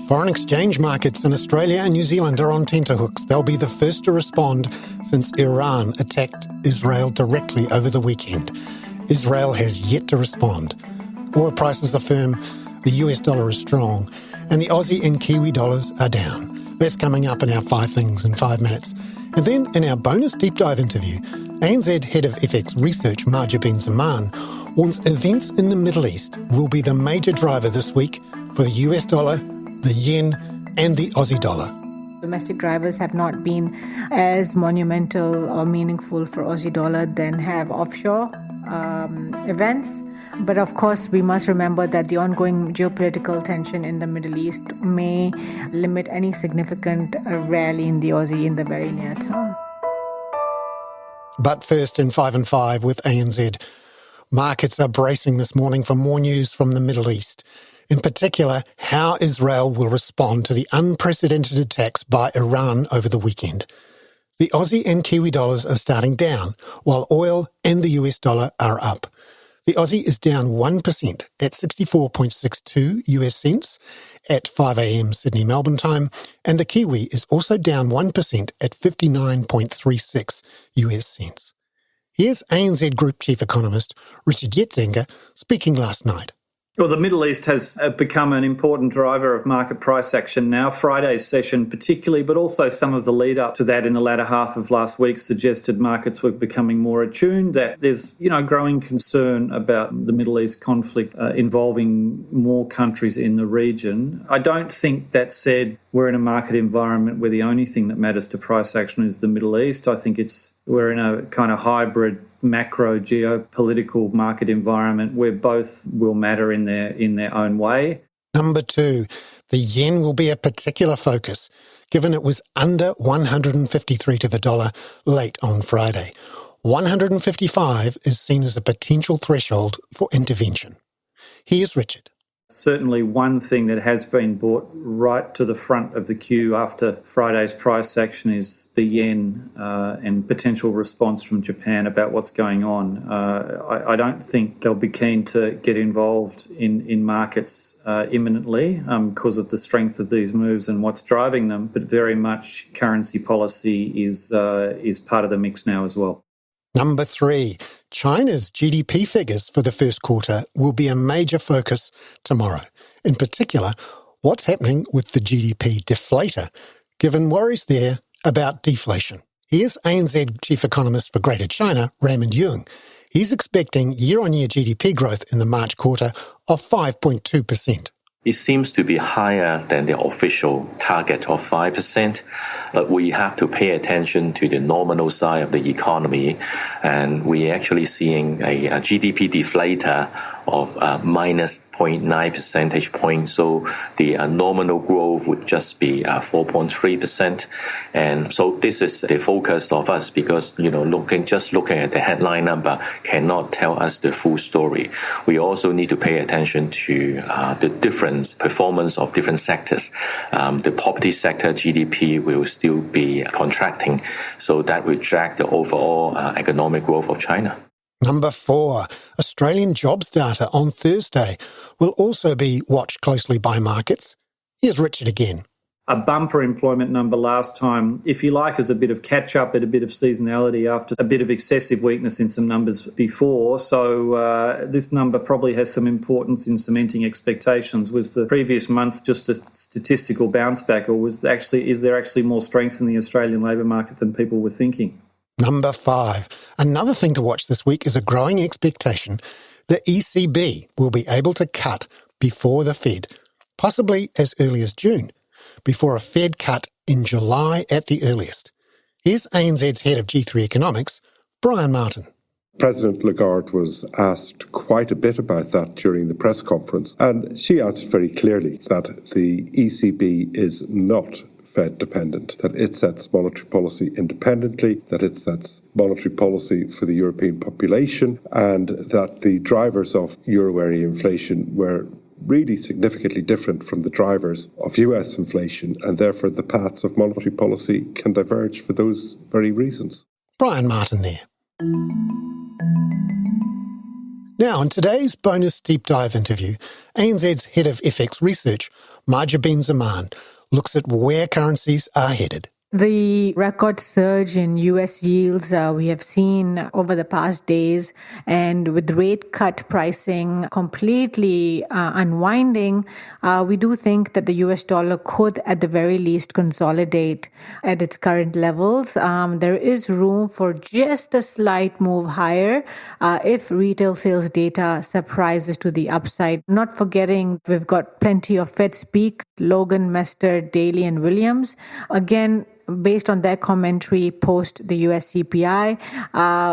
Foreign exchange markets in Australia and New Zealand are on tenterhooks. They'll be the first to respond since Iran attacked Israel directly over the weekend. Israel has yet to respond. Oil prices are firm, the US dollar is strong, and the Aussie and Kiwi dollars are down. That's coming up in our 5 Things in 5 minutes. And then in our bonus deep dive interview, ANZ Head of FX Research Mahjabeen Zaman warns events in the Middle East will be the major driver this week for the US dollar, the yen and the Aussie dollar. Domestic drivers have not been as monumental or meaningful for Aussie dollar than have offshore events. But of course, we must remember that the ongoing geopolitical tension in the Middle East may limit any significant rally in the Aussie in the very near term. But first in 5 and 5 with ANZ. Markets are bracing this morning for more news from the Middle East. In particular, how Israel will respond to the unprecedented attacks by Iran over the weekend. The Aussie and Kiwi dollars are starting down, while oil and the US dollar are up. The Aussie is down 1% at 64.62 US cents at 5 a.m. Sydney-Melbourne time, and the Kiwi is also down 1% at 59.36 US cents. Here's ANZ Group Chief Economist Richard Yetzinger speaking last night. Well, the Middle East has become an important driver of market price action now. Friday's session particularly, but also some of the lead up to that in the latter half of last week suggested markets were becoming more attuned, that there's, growing concern about the Middle East conflict involving more countries in the region. I don't think that said we're in a market environment where the only thing that matters to price action is the Middle East. I think we're in a kind of hybrid macro geopolitical market environment where both will matter in their own way. Number 2, the yen will be a particular focus, given it was under 153 to the dollar late on Friday. 155 is seen as a potential threshold for intervention. Here's Richard. Certainly one thing that has been brought right to the front of the queue after Friday's price action is the yen and potential response from Japan about what's going on. I don't think they'll be keen to get involved in markets imminently because of the strength of these moves and what's driving them, but very much currency policy is part of the mix now as well. Number 3, China's GDP figures for the first quarter will be a major focus tomorrow. In particular, what's happening with the GDP deflator, given worries there about deflation. Here's ANZ Chief Economist for Greater China, Raymond Yung. He's expecting year-on-year GDP growth in the March quarter of 5.2%. It seems to be higher than the official target of 5%, but we have to pay attention to the nominal side of the economy, and we're actually seeing a GDP deflator of minus 0.9 percentage points. So the nominal growth would just be 4.3%. And so this is the focus of us because, looking at the headline number cannot tell us the full story. We also need to pay attention to the different performance of different sectors. The property sector GDP will still be contracting, so that will drag the overall economic growth of China. Number 4, Australian jobs data on Thursday will also be watched closely by markets. Here's Richard again. A bumper employment number last time, if you like, as a bit of catch-up and a bit of seasonality after a bit of excessive weakness in some numbers before. So this number probably has some importance in cementing expectations. Was the previous month just a statistical bounce back, or is there actually more strength in the Australian labour market than people were thinking? Number 5. Another thing to watch this week is a growing expectation the ECB will be able to cut before the Fed, possibly as early as June, before a Fed cut in July at the earliest. Here's ANZ's head of G3 Economics, Brian Martin. President Lagarde was asked quite a bit about that during the press conference, and she answered very clearly that the ECB is not Fed dependent, that it sets monetary policy independently, that it sets monetary policy for the European population, and that the drivers of euro area inflation were really significantly different from the drivers of US inflation, and therefore the paths of monetary policy can diverge for those very reasons. Brian Martin there. Now, in today's bonus deep dive interview, ANZ's Head of FX Research, Mahjabeen Zaman looks at where currencies are headed. The record surge in U.S. yields we have seen over the past days, and with rate cut pricing completely unwinding, we do think that the U.S. dollar could at the very least consolidate at its current levels. There is room for just a slight move higher if retail sales data surprises to the upside. Not forgetting we've got plenty of Fed speak, Logan, Mester, Daly and Williams. Again, based on their commentary post the US CPI,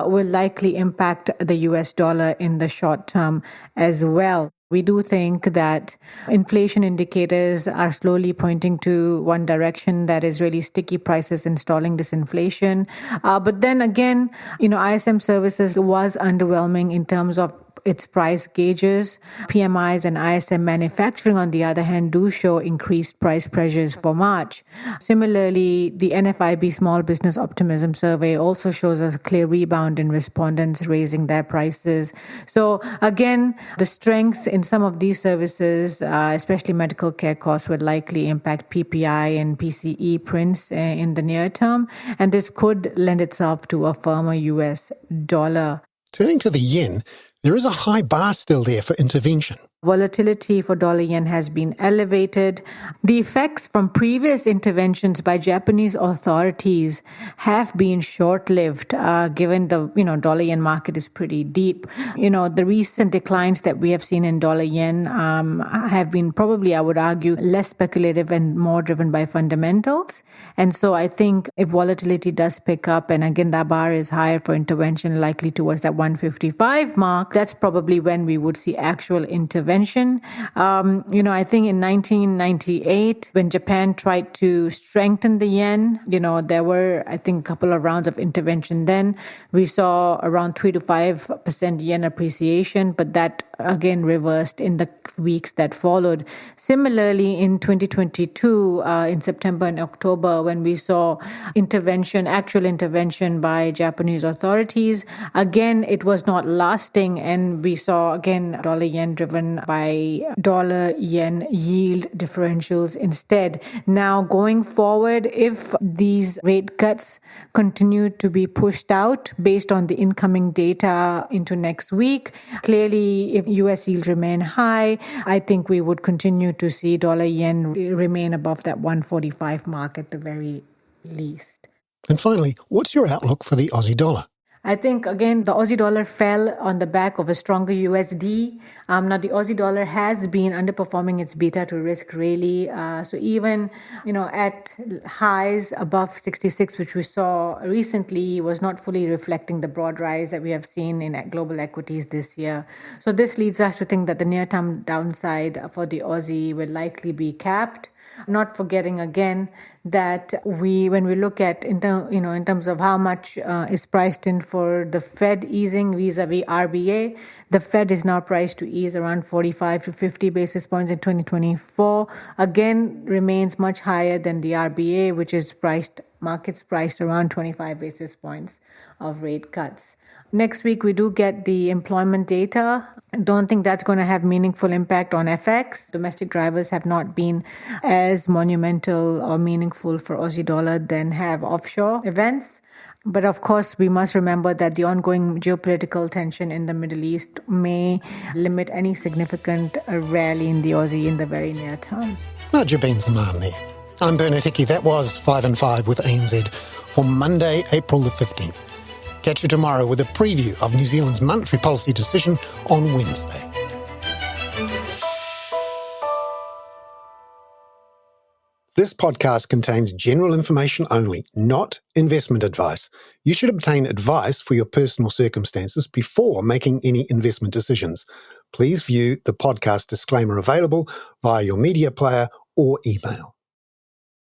will likely impact the US dollar in the short term as well. We do think that inflation indicators are slowly pointing to one direction, that is really sticky prices and stalling disinflation. But then again, ISM services was underwhelming in terms of its price gauges. PMIs and ISM manufacturing, on the other hand, do show increased price pressures for March. Similarly, the NFIB Small Business Optimism Survey also shows a clear rebound in respondents raising their prices. So again, the strength in some of these services, especially medical care costs, would likely impact PPI and PCE prints in the near term, and this could lend itself to a firmer US dollar. Turning to the yen, there is a high bar still there for intervention. Volatility for dollar yen has been elevated. The effects from previous interventions by Japanese authorities have been short-lived, given the dollar yen market is pretty deep. The recent declines that we have seen in dollar yen have been probably, I would argue, less speculative and more driven by fundamentals. And so I think if volatility does pick up, and again that bar is higher for intervention, likely towards that 155 mark, that's probably when we would see actual intervention. I think in 1998, when Japan tried to strengthen the yen, there were, I think, a couple of rounds of intervention then. We saw around 3 to 5% yen appreciation, but that again reversed in the weeks that followed. Similarly, in 2022, in September and October, when we saw actual intervention by Japanese authorities, again, it was not lasting, and we saw again dollar yen driven by dollar yen yield differentials instead. Now, going forward, if these rate cuts continue to be pushed out based on the incoming data into next week, clearly if US yields remain high, I think we would continue to see dollar yen remain above that 145 mark at the very least. And finally, what's your outlook for the Aussie dollar? I think, again, the Aussie dollar fell on the back of a stronger USD. Now, the Aussie dollar has been underperforming its beta to risk really. So even, at highs above 66, which we saw recently, was not fully reflecting the broad rise that we have seen in global equities this year. So this leads us to think that the near-term downside for the Aussie will likely be capped. Not forgetting again that when we look at in terms of how much is priced in for the Fed easing vis-a-vis RBA, the Fed is now priced to ease around 45 to 50 basis points in 2024. Again, remains much higher than the RBA, which is markets priced around 25 basis points of rate cuts. Next week, we do get the employment data. I don't think that's going to have meaningful impact on FX. Domestic drivers have not been as monumental or meaningful for Aussie dollar than have offshore events. But of course, we must remember that the ongoing geopolitical tension in the Middle East may limit any significant rally in the Aussie in the very near term. Mahjabeen Zaman there. I'm Bernard Hickey. That was 5 and 5 with ANZ for Monday, April the 15th. Catch you tomorrow with a preview of New Zealand's monetary policy decision on Wednesday. This podcast contains general information only, not investment advice. You should obtain advice for your personal circumstances before making any investment decisions. Please view the podcast disclaimer available via your media player or email.